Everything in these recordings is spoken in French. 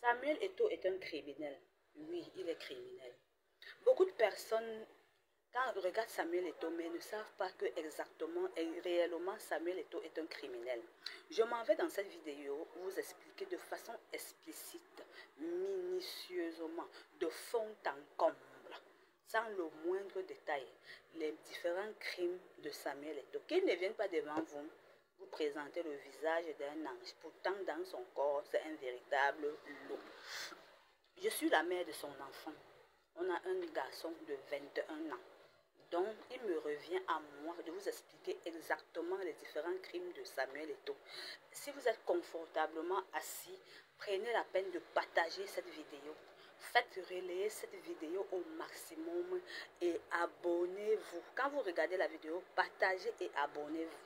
Samuel Eto'o est un criminel. Oui, il est criminel. Beaucoup de personnes, quand ils regardent Samuel Eto'o, mais ne savent pas que exactement et réellement Samuel Eto'o est un criminel. Je m'en vais dans cette vidéo vous expliquer de façon explicite, minutieusement, de fond en comble, sans le moindre détail, les différents crimes de Samuel Eto'o. Qu'il ne vienne pas devant vous présenter le visage d'un ange. Pourtant, dans son corps, c'est un véritable loup. Je suis la mère de son enfant. On a un garçon de 21 ans. Donc, il me revient à moi de vous expliquer exactement les différents crimes de Samuel Eto'o. Si vous êtes confortablement assis, prenez la peine de partager cette vidéo. Faites relayer cette vidéo au maximum et abonnez-vous. Quand vous regardez la vidéo, partagez et abonnez-vous.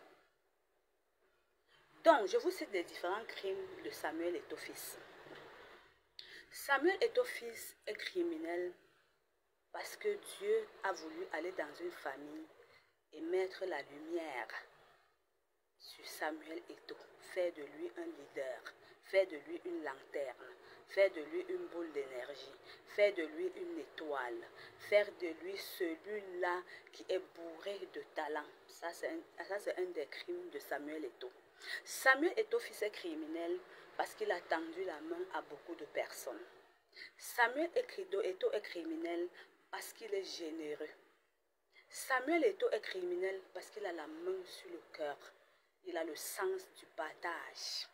Donc, je vous cite les différents crimes de Samuel Eto'o fils. Samuel Eto'o fils est criminel parce que Dieu a voulu aller dans une famille et mettre la lumière sur Samuel Eto'o, faire de lui un leader, faire de lui une lanterne, faire de lui une boule d'énergie, faire de lui une étoile, faire de lui celui-là qui est bourré de talent. Ça, c'est un des crimes de Samuel Eto'o. Samuel Eto'o fils est criminel parce qu'il a tendu la main à beaucoup de personnes. Samuel Eto'o est criminel parce qu'il est généreux. Samuel Eto'o est criminel parce qu'il a la main sur le cœur. Il a le sens du partage.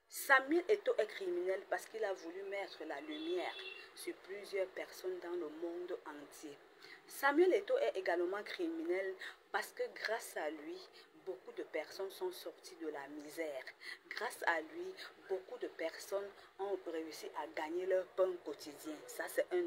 Samuel Eto'o est criminel parce qu'il a voulu mettre la lumière sur plusieurs personnes dans le monde entier. Samuel Eto'o est également criminel parce que grâce à lui, beaucoup de personnes sont sorties de la misère. Grâce à lui, beaucoup de personnes ont réussi à gagner leur pain quotidien. Ça, c'est un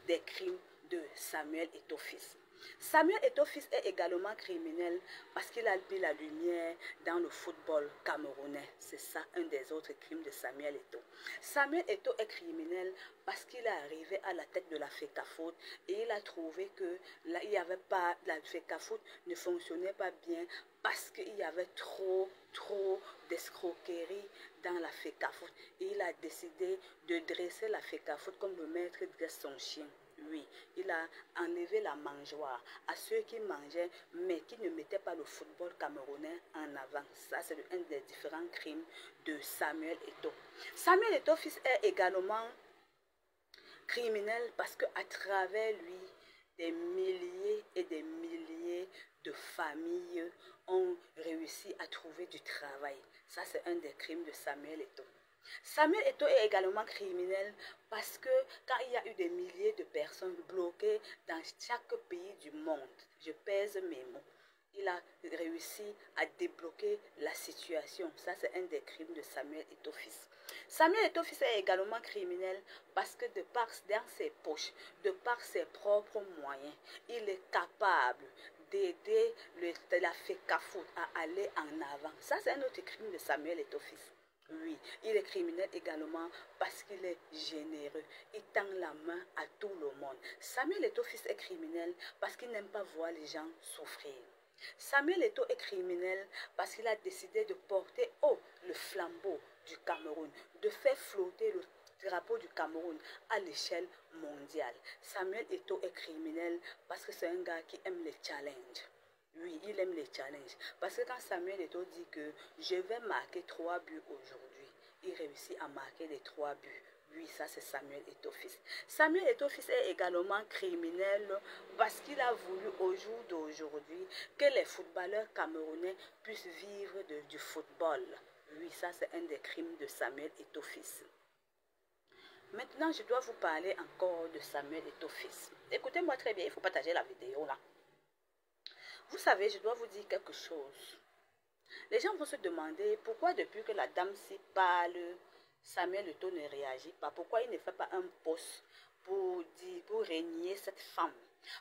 des crimes de Samuel Eto'o fils. Samuel Eto'o fils est également criminel parce qu'il a mis la lumière dans le football camerounais. C'est ça un des autres crimes de Samuel Eto'o. Samuel Eto'o est criminel parce qu'il est arrivé à la tête de la FECAFOOT et il a trouvé que là, il y avait pas, la FECAFOOT ne fonctionnait pas bien parce qu'il y avait trop d'escroquerie dans la FECAFOOT. Et il a décidé de dresser la FECAFOOT comme le maître dresse son chien. Oui, il a enlevé la mangeoire à ceux qui mangeaient, mais qui ne mettaient pas le football camerounais en avant. Ça, c'est un des différents crimes de Samuel Eto'o. Samuel Eto'o fils est également criminel parce qu'à travers lui, des milliers et des milliers de familles ont réussi à trouver du travail. Ça, c'est un des crimes de Samuel Eto'o. Samuel Eto'o est également criminel parce que quand il y a eu des milliers de personnes bloquées dans chaque pays du monde, je pèse mes mots, il a réussi à débloquer la situation. Ça, c'est un des crimes de Samuel Eto'o fils. Samuel Eto'o fils est également criminel parce que de par dans ses poches, de par ses propres moyens, il est capable d'aider la FECAFOOT à aller en avant. Ça, c'est un autre crime de Samuel Eto'o fils. Oui, il est criminel également parce qu'il est généreux. Il tend la main à tout le monde. Samuel Eto'o fils est criminel parce qu'il n'aime pas voir les gens souffrir. Samuel Eto'o est criminel parce qu'il a décidé de porter haut le flambeau du Cameroun, de faire flotter le drapeau du Cameroun à l'échelle mondiale. Samuel Eto'o est criminel parce que c'est un gars qui aime les challenges. Oui, il aime les challenges. Parce que quand Samuel Eto'o dit que je vais marquer 3 buts aujourd'hui, il réussit à marquer les 3 buts. Oui, ça c'est Samuel Eto'o fils. Samuel Eto'o fils est également criminel parce qu'il a voulu au jour d'aujourd'hui que les footballeurs camerounais puissent vivre du football. Oui, ça c'est un des crimes de Samuel Eto'o fils. Maintenant, je dois vous parler encore de Samuel Eto'o fils. Écoutez-moi très bien, il faut partager la vidéo là. Vous savez, je dois vous dire quelque chose. Les gens vont se demander pourquoi depuis que la dame s'y parle, Samuel Eto'o ne réagit pas. Pourquoi il ne fait pas un post pour régner cette femme?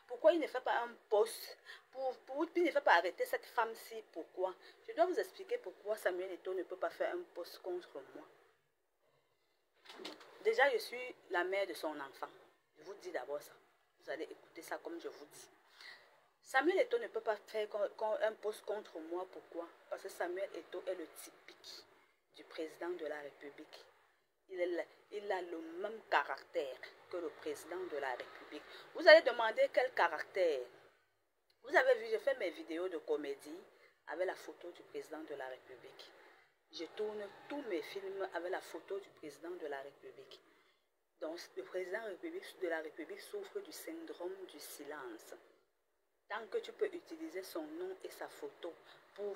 Pourquoi il ne fait pas un post il ne fait pas arrêter cette femme-ci? Pourquoi? Je dois vous expliquer pourquoi Samuel Eto'o ne peut pas faire un post contre moi. Déjà, je suis la mère de son enfant. Je vous dis d'abord ça. Vous allez écouter ça comme je vous dis. Samuel Eto'o ne peut pas faire un post contre moi. Pourquoi? Parce que Samuel Eto'o est le typique du président de la République. Il a le même caractère que le président de la République. Vous allez demander quel caractère? Vous avez vu, je fais mes vidéos de comédie avec la photo du président de la République. Je tourne tous mes films avec la photo du président de la République. Donc, le président de la République souffre du syndrome du silence. Tant que tu peux utiliser son nom et sa photo pour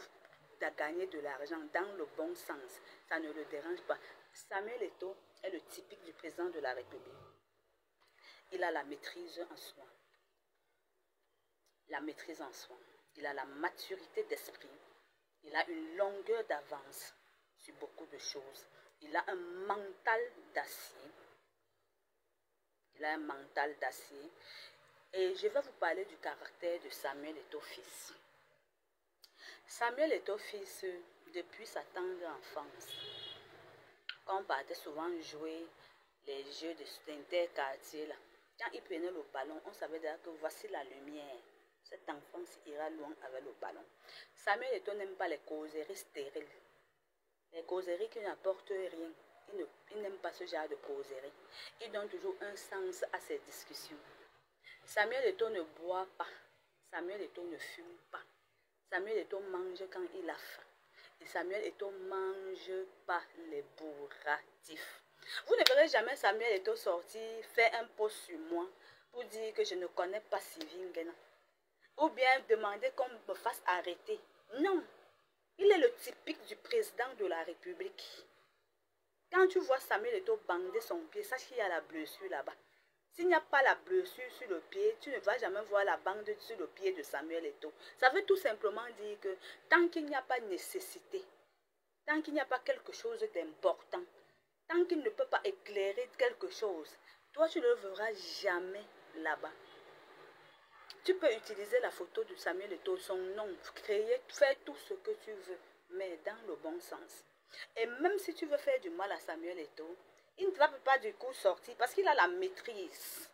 gagner de l'argent dans le bon sens, ça ne le dérange pas. Samuel Eto'o est le typique du président de la République. Il a la maîtrise en soi. La maîtrise en soi. Il a la maturité d'esprit. Il a une longueur d'avance sur beaucoup de choses. Il a un mental d'acier. Il a un mental d'acier. Et je vais vous parler du caractère de Samuel Eto'o fils. Samuel Eto'o fils, depuis sa tendre enfance, quand on partait souvent jouer les jeux d'interquartier, quand il prenait le ballon, on savait déjà que voici la lumière. Cet enfant ira loin avec le ballon. Samuel Eto'o n'aime pas les causeries stériles. Les causeries qui n'apportent rien. Il n'aime pas ce genre de causeries. Il donne toujours un sens à ses discussions. Samuel Eto'o ne boit pas. Samuel Eto'o ne fume pas. Samuel Eto'o mange quand il a faim. Et Samuel Eto'o mange pas les bourratifs. Vous ne verrez jamais Samuel Eto'o sortir, faire un post sur moi pour dire que je ne connais pas Sylvie Nguena. Ou bien demander qu'on me fasse arrêter. Non. Il est le typique du président de la République. Quand tu vois Samuel Eto'o bander son pied, sache qu'il y a la blessure là-bas. S'il n'y a pas la blessure sur le pied, tu ne vas jamais voir la bande sur le pied de Samuel Eto'o. Ça veut tout simplement dire que tant qu'il n'y a pas nécessité, tant qu'il n'y a pas quelque chose d'important, tant qu'il ne peut pas éclairer quelque chose, toi tu ne le verras jamais là-bas. Tu peux utiliser la photo de Samuel Eto'o, son nom, créer, faire tout ce que tu veux, mais dans le bon sens. Et même si tu veux faire du mal à Samuel Eto'o, il ne va pas du coup sortir parce qu'il a la maîtrise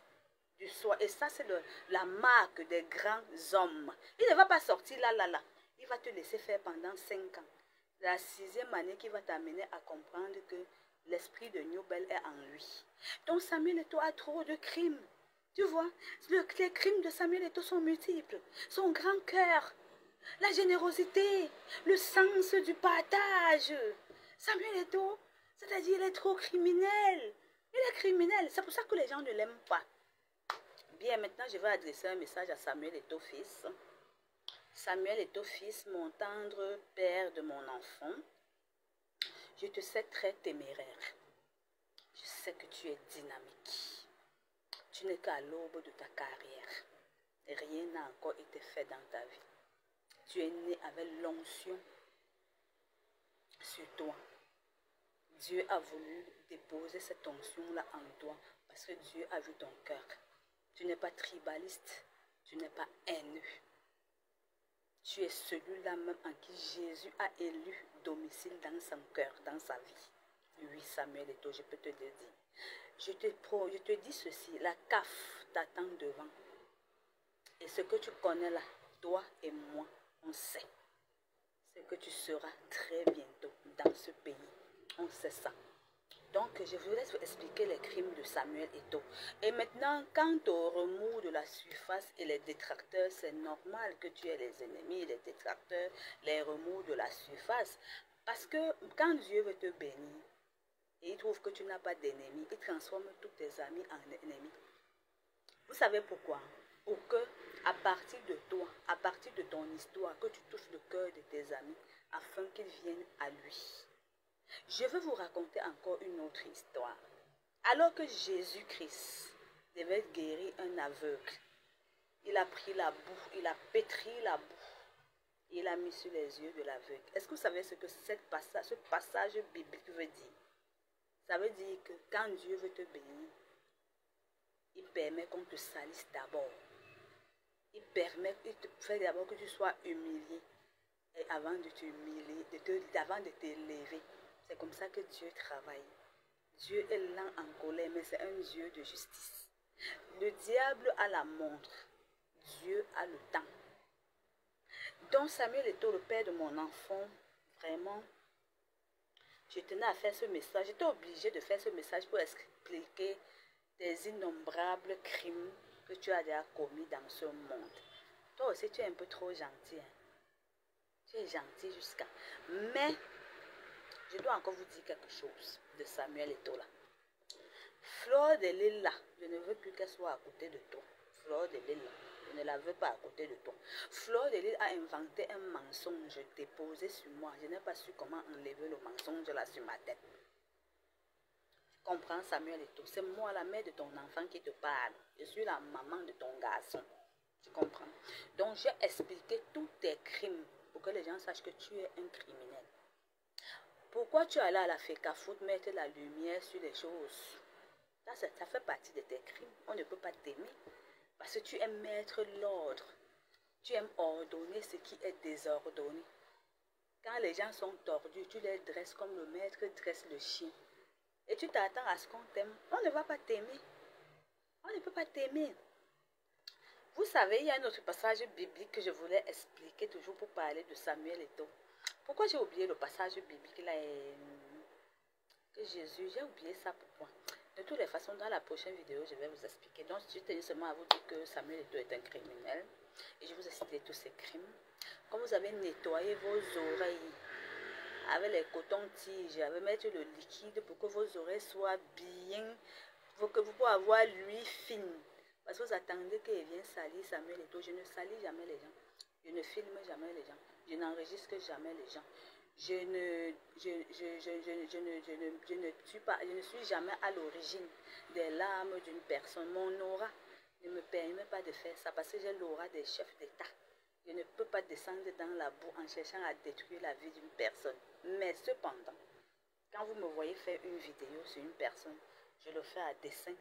du soi. Et ça, c'est la marque des grands hommes. Il ne va pas sortir là. Il va te laisser faire pendant 5 ans. La 6e année qui va t'amener à comprendre que l'esprit de Newbel est en lui. Donc Samuel Eto'o a trop de crimes. Tu vois, les crimes de Samuel Eto'o sont multiples. Son grand cœur, la générosité, le sens du partage. Samuel Eto'o, c'est-à-dire il est trop criminel. Il est criminel. C'est pour ça que les gens ne l'aiment pas. Bien, maintenant, je vais adresser un message à Samuel Eto'o fils. Samuel Eto'o fils, mon tendre père de mon enfant, je te sais très téméraire. Je sais que tu es dynamique. Tu n'es qu'à l'aube de ta carrière. Rien n'a encore été fait dans ta vie. Tu es né avec l'onction sur toi. Dieu a voulu déposer cette onction-là en toi parce que Dieu a vu ton cœur. Tu n'es pas tribaliste, tu n'es pas haineux. Tu es celui-là même en qui Jésus a élu domicile dans son cœur, dans sa vie. Oui, Samuel Eto'o, je peux te le dire. Je te dis ceci, la CAF t'attend devant. Et ce que tu connais là, toi et moi, on sait. C'est que tu seras très bientôt dans ce pays. On sait ça. Donc, je vous laisse vous expliquer les crimes de Samuel Eto'o. Et maintenant, quant au remous de la surface et les détracteurs, c'est normal que tu aies les ennemis, les détracteurs, les remous de la surface. Parce que quand Dieu veut te bénir, et il trouve que tu n'as pas d'ennemis, il transforme tous tes amis en ennemis. Vous savez pourquoi? Pour que, à partir de toi, à partir de ton histoire, que tu touches le cœur de tes amis, afin qu'ils viennent à lui. Je vais vous raconter encore une autre histoire. Alors que Jésus-Christ devait guérir un aveugle, il a pris la boue, il a pétri la boue, il a mis sur les yeux de l'aveugle. Est-ce que vous savez ce que ce passage biblique veut dire? Ça veut dire que quand Dieu veut te bénir, il permet qu'on te salisse d'abord. Il te fait d'abord que tu sois humilié. Et avant de t'humilier, avant de t'élever, c'est comme ça que Dieu travaille. Dieu est lent en colère, mais c'est un Dieu de justice. Le diable a la montre. Dieu a le temps. Donc Samuel Eto'o, le père de mon enfant, vraiment, Je tenais à faire ce message. J'étais obligée de faire ce message pour expliquer des innombrables crimes que tu as déjà commis dans ce monde. Toi aussi, tu es un peu trop gentil. Hein? Tu es gentil jusqu'à... Mais, je dois encore vous dire quelque chose de Samuel Eto'o là. Fleur de Lille là, je ne veux plus qu'elle soit à côté de toi. Fleur de Lille là, je ne la veux pas à côté de toi. Fleur de Lille a inventé un mensonge déposé sur moi. Je n'ai pas su comment enlever le mensonge là sur ma tête. Comprends Samuel Eto'o, c'est moi la mère de ton enfant qui te parle. Je suis la maman de ton garçon. Tu comprends? Donc j'ai expliqué tous tes crimes pour que les gens sachent que tu es un criminel. Pourquoi tu es allé à la FECAFOOT mettre la lumière sur les choses? Ça fait partie de tes crimes. On ne peut pas t'aimer parce que tu aimes mettre l'ordre. Tu aimes ordonner ce qui est désordonné. Quand les gens sont tordus, tu les dresses comme le maître dresse le chien. Et tu t'attends à ce qu'on t'aime. On ne va pas t'aimer. On ne peut pas t'aimer. Vous savez, il y a un autre passage biblique que je voulais expliquer toujours pour parler de Samuel Eto'o. Pourquoi j'ai oublié le passage biblique là que Jésus, j'ai oublié ça pourquoi. De toutes les façons, dans la prochaine vidéo, je vais vous expliquer. Donc, je tenais seulement à vous dire que Samuel Eto'o est un criminel. Et je vous ai cité tous ces crimes. Quand vous avez nettoyé vos oreilles avec les cotons-tiges, avec mettre le liquide pour que vos oreilles soient bien, pour que vous puissiez avoir l'huile fine. Parce que vous attendez qu'il vienne salir Samuel Eto'o. Je ne salis jamais les gens. Je ne filme jamais les gens. Je n'enregistre jamais les gens. Je ne suis jamais à l'origine des larmes d'une personne. Mon aura ne me permet pas de faire ça parce que j'ai l'aura des chefs d'État. Je ne peux pas descendre dans la boue en cherchant à détruire la vie d'une personne. Mais cependant, quand vous me voyez faire une vidéo sur une personne, je le fais à dessein.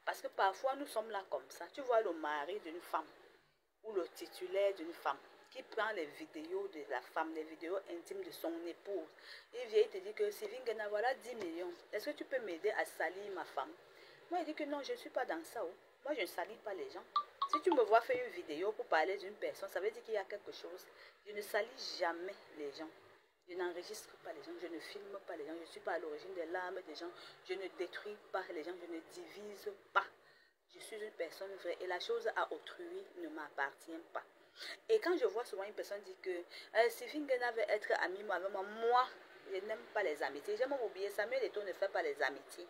Parce que parfois, nous sommes là comme ça. Tu vois le mari d'une femme ou le titulaire d'une femme qui prend les vidéos de la femme, les vidéos intimes de son épouse. Il vient te dire que Sylvie Nguena, voilà 10 millions. Est-ce que tu peux m'aider à salir ma femme? Moi, il dit que non, je ne suis pas dans ça. Oh. Moi, je ne salis pas les gens. Si tu me vois faire une vidéo pour parler d'une personne, ça veut dire qu'il y a quelque chose. Je ne salis jamais les gens. Je n'enregistre pas les gens, je ne filme pas les gens, je ne suis pas à l'origine des larmes des gens, je ne détruis pas les gens, je ne divise pas. Je suis une personne vraie et la chose à autrui ne m'appartient pas. Et quand je vois souvent une personne dire que Sylvie Nguena veut être amie avec moi, moi, je n'aime pas les amitiés. J'ai même oublié, Samuel Eto'o ne fait pas les amitiés.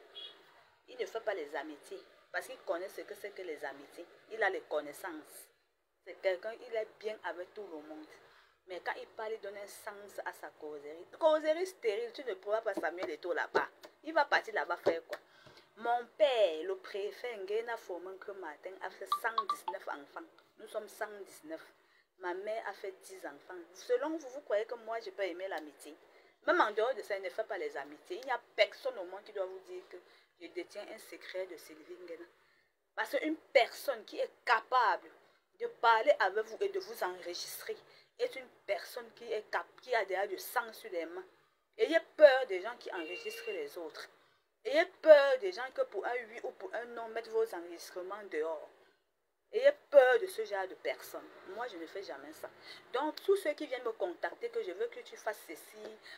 Il ne fait pas les amitiés parce qu'il connaît ce que c'est que les amitiés. Il a les connaissances. C'est quelqu'un, il est bien avec tout le monde. Mais quand il parle, il donne un sens à sa causerie. Causerie stérile, tu ne pourras pas Samuel Eto'o là-bas. Il va partir là-bas faire quoi? Mon père, le préfet Nguena Fomenke Martin, a fait 119 enfants. Nous sommes 119. Ma mère a fait 10 enfants. Selon vous, vous croyez que moi, je peux aimer l'amitié? Même en dehors de ça, il ne fait pas les amitiés. Il n'y a personne au monde qui doit vous dire que je détiens un secret de Sylvie Nguena. Parce qu'une personne qui est capable de parler avec vous et de vous enregistrer est une personne qui a déjà du sang sur les mains. Ayez peur des gens qui enregistrent les autres. Ayez peur des gens que pour un oui ou pour un non mettent vos enregistrements dehors. Ayez peur de ce genre de personnes. Moi, je ne fais jamais ça. Donc, tous ceux qui viennent me contacter, que je veux que tu fasses ceci,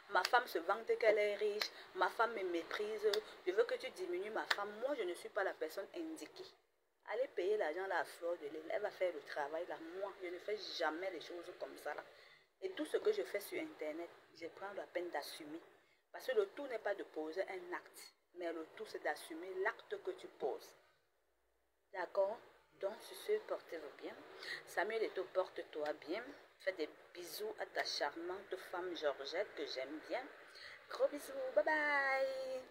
ma femme se vante qu'elle est riche, ma femme me méprise, je veux que tu diminues ma femme, moi, je ne suis pas la personne indiquée. Allez payer l'argent là à Fleur de Lille, elle va faire le travail là. Moi, je ne fais jamais les choses comme ça là. Et tout ce que je fais sur Internet, je prends la peine d'assumer. Parce que le tout n'est pas de poser un acte, mais le tout c'est d'assumer l'acte que tu poses. D'accord? Donc, sur ce, portez-vous bien. Samuel Eto'o, porte-toi bien. Fais des bisous à ta charmante femme Georgette que j'aime bien. Gros bisous, bye bye!